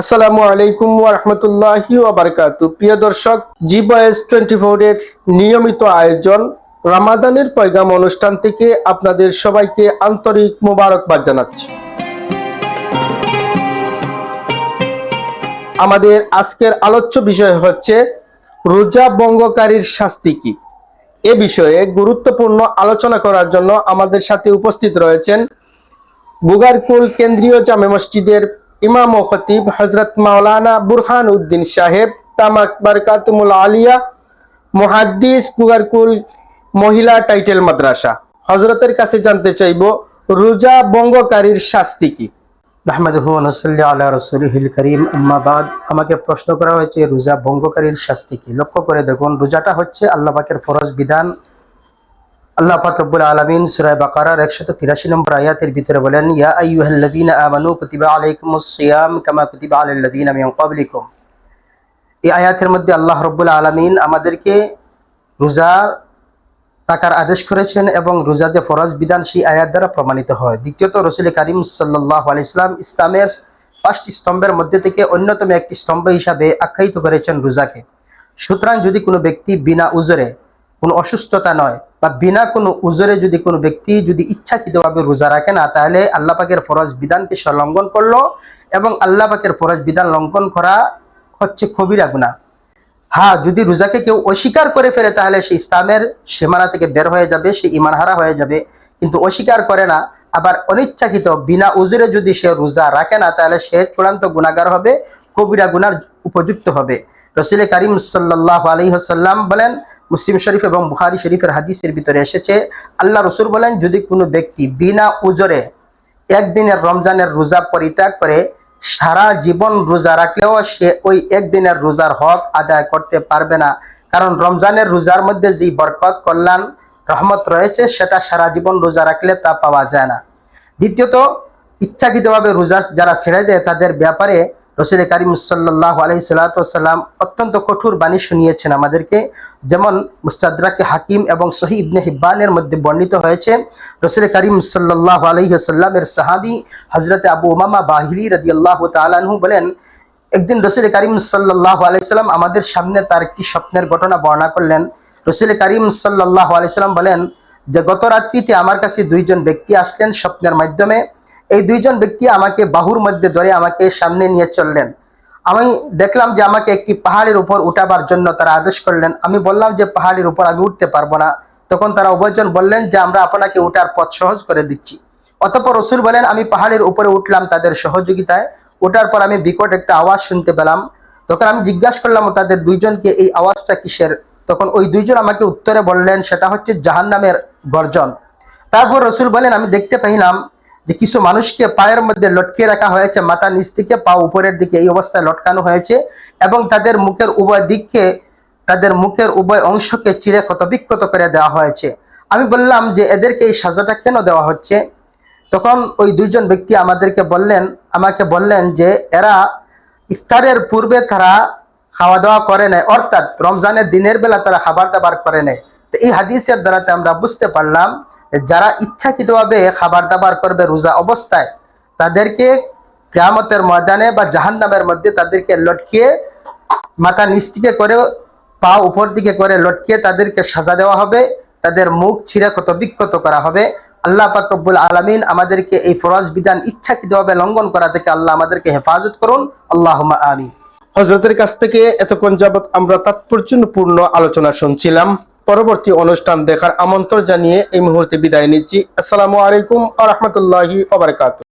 আসসালামু আলাইকুম ওয়া রাহমাতুল্লাহি ওয়া বারাকাতুহু। প্রিয় দর্শক, জি বয়েস 24 এর নিয়মিত আয়োজন রমাদানের পয়গাম অনুষ্ঠান থেকে আপনাদের সবাইকে আন্তরিক মোবারকবাদ জানাচ্ছি। আমাদের আজকের আলোচ্য বিষয় হচ্ছে রোজা ভঙ্গকারীর শাস্তি কি। এ বিষয়ে গুরুত্বপূর্ণ আলোচনা করার জন্য আমাদের সাথে উপস্থিত রয়েছেন বুগারকুল কেন্দ্রীয় জামে মসজিদের ইমাম ও খতিব হযরত মাওলানা বুরহান উদ্দিন সাহেব তামাক বারকাতুল আলিয়া, মুহাদ্দিস, বুগারকুল মহিলা টাইটেল মাদ্রাসা। হযরতের কাছে জানতে চাইব রোজা ভঙ্গকারীর শাস্তি কি। নাহমাদুহু ওয়া নুসাল্লি আলা রাসূলিহিল কারীম, আম্মা বাদ। আমাকে প্রশ্ন করা হয়েছে রোজা ভঙ্গকারীর শাস্তি কি। লক্ষ্য করে দেখুন, রোজাটা হচ্ছে আল্লাহ পাকের ফরজ বিধান। আল্লাহ পাক রব্বুল আলামিন সূরা বাকারার 183 নম্বর আয়াতের ভিতরে বলেন, ইয়া আইয়ুহাল্লাযীনা আমানু কুতিবা আলাইকুমুস সিয়াম কামা কুতিবা আলাল লাযীনা মিন ক্বাবলিকুম। এই আয়াতের মধ্যে আল্লাহ রব্বুল আলামিন আমাদেরকে রোজা রাখার আদেশ করেছেন এবং রোজা যে ফরজ বিধান সেই আয়াত দ্বারা প্রমাণিত হয়। দ্বিতীয়ত, রাসূল কারীম সাল্লাল্লাহু আলাইহি ওয়াসাল্লাম ইসলামের 5টি স্তম্ভের মধ্যে থেকে অন্যতম একটি স্তম্ভ হিসাবে আখ্যায়িত করেছেন রোজাকে। সুতরাং যদি কোনো ব্যক্তি বিনা উজরে, কোনো অসুস্থতা নয় বা বিনা কোনো উজরে যদি কোনো ব্যক্তি যদি ইচ্ছাকৃতভাবে রোজা রাখে না, তাহলে আল্লাহ পাকের ফরজ বিধানকে সে লঙ্ঘন করলো এবং আল্লাহ পাকের ফরজ বিধান লঙ্ঘন করা হচ্ছে কবিরা গুনাহ। হ্যাঁ, যদি রোজাকে কেউ অস্বীকার করে ফেলে তাহলে সে ইসলামের সীমানা থেকে বের হয়ে যাবে, সে ঈমানহারা হয়ে যাবে। কিন্তু অস্বীকার করে না, আবার অনিচ্ছাকৃত বিনা উজরে যদি সে রোজা রাখে না, তাহলে সে চূড়ান্ত গুনাহগার হবে, কবিরা গুনার উপযুক্ত হবে। রাসূল কারীম সাল্লাল্লাহু আলাইহি ওয়াসাল্লাম বলেন, মুসলিম শরীফ এবং বুখারী শরীফের হাদিসের ভিতরে এসেছে, আল্লাহ রাসূল বলেন, যদি কোনো ব্যক্তি বিনা উজরে একদিনের রমজানের রোজা পরিত্যাগ করে সারা জীবন রোজা রাখলেও সে ওই একদিনের রোজার হক আদায় করতে পারবে না। কারণ রমজানের রোজার মধ্যে যে বরকত, কল্যাণ, রহমত রয়েছে সেটা সারা জীবন রোজা রাখলে তা পাওয়া যায় না। দ্বিতীয়ত, ইচ্ছাকৃতভাবে রোজা যারা ছেড়ে দেয় তাদের ব্যাপারে রাসূল কারীম সাল্লাল্লাহু আলাইহি ওয়াসাল্লাম অত্যন্ত কঠোর বাণী শুনিয়েছেন আমাদেরকে। যেমন মুস্তাদরাকে হাকিম এবং সহিহ ইবনে হিব্বানের মধ্যে বর্ণিত হয়েছে, রাসূল কারীম সাল্লাল্লাহু আলাইহি ওয়াসাল্লামের সাহাবী হযরত আবু উমামা বাহিলী রাদিয়াল্লাহু তাআলা আনহু বলেন, একদিন রাসূল কারীম সাল্লাল্লাহু আলাইহি ওয়াসাল্লাম আমাদের সামনে তার একটি স্বপ্নের ঘটনা বর্ণনা করলেন। রাসূল কারীম সাল্লাল্লাহু আলাইহি ওয়াসাল্লাম বলেন যে, গত রাত্রিতে আমার কাছে দুইজন ব্যক্তি আসলেন স্বপ্নের মাধ্যমে। এই দুইজন ব্যক্তি আমাকে বাহুর মধ্যে ধরে আমাকে সামনে নিয়ে চললেন। আমি দেখলাম যে আমাকে একটি পাহাড়ের উপর উঠাবার জন্য তারা আদেশ করলেন। আমি বললাম যে পাহাড়ের উপর আমি উঠতে পারবো না। তখন তারা উভয়জন বললেন যে আমরা আপনাকে উঠার পথ সহজ করে দিচ্ছি। অতঃপর রাসূল বলেন, আমি পাহাড়ের উপরে উঠলাম তাদের সহযোগিতায়। ওঠার পর আমি বিকট একটা আওয়াজ শুনতে পেলাম। তখন আমি জিজ্ঞাসা করলাম তাদের দুইজনকে, এই আওয়াজটা কিসের? তখন ওই দুইজন আমাকে উত্তরে বললেন, সেটা হচ্ছে জাহান্নামের গর্জন। তারপর রাসূল বলেন, আমি দেখতে পাইলাম যে কিছু মানুষকে পায়ের মধ্যে লটকিয়ে রাখা হয়েছে, মাথা নিচ থেকে পা উপরের দিকে এই অবস্থায় লটকানো হয়েছে এবং তাদের মুখের উভয় দিককে, তাদের মুখের উভয় অংশকে চিরে ক্ষতবিক্ষত করে দেওয়া হয়েছে। আমি বললাম যে এদেরকে এই সাজাটা কেন দেওয়া হচ্ছে? তখন ওই দুইজন ব্যক্তি আমাকে বললেন যে এরা ইফতারের পূর্বে তারা খাওয়া দাওয়া করে নেয়, অর্থাৎ রমজানের দিনের বেলা তারা খাবার দাবার করে নেয়। তো এই হাদিসের দ্বারাতে আমরা বুঝতে পারলাম যারা ইচ্ছাকৃতভাবে খাবার দাবার করবে রোজা অবস্থায়, তাদেরকে কিয়ামতের ময়দানে বা জাহান্নামের মধ্যে তাদেরকে লটকিয়ে মাথা নিচ দিকে করে পা উপর দিকে করে লটকিয়ে তাদেরকে সাজা দেওয়া হবে, তাদের মুখ ছিঁড়ে ক্ষতবিক্ষত করা হবে। আল্লাহ পাক রব্বুল আলামিন আমাদেরকে এই ফরজ বিধান ইচ্ছাকৃতভাবে লঙ্ঘন করা থেকে আল্লাহ আমাদেরকে হেফাজত করুন, আল্লাহুম্মা আমিন। হযরতের কাছ থেকে এতক্ষণ যাবত আমরা তাৎপর্যপূর্ণ আলোচনা শুনছিলাম। পরবর্তী অনুষ্ঠান দেখার আমন্ত্রণ জানিয়ে এই মুহূর্তে বিদায় নিচ্ছি। আসসালামু আলাইকুম ওয়া রাহমাতুল্লাহি ওয়া বারাকাতুহু।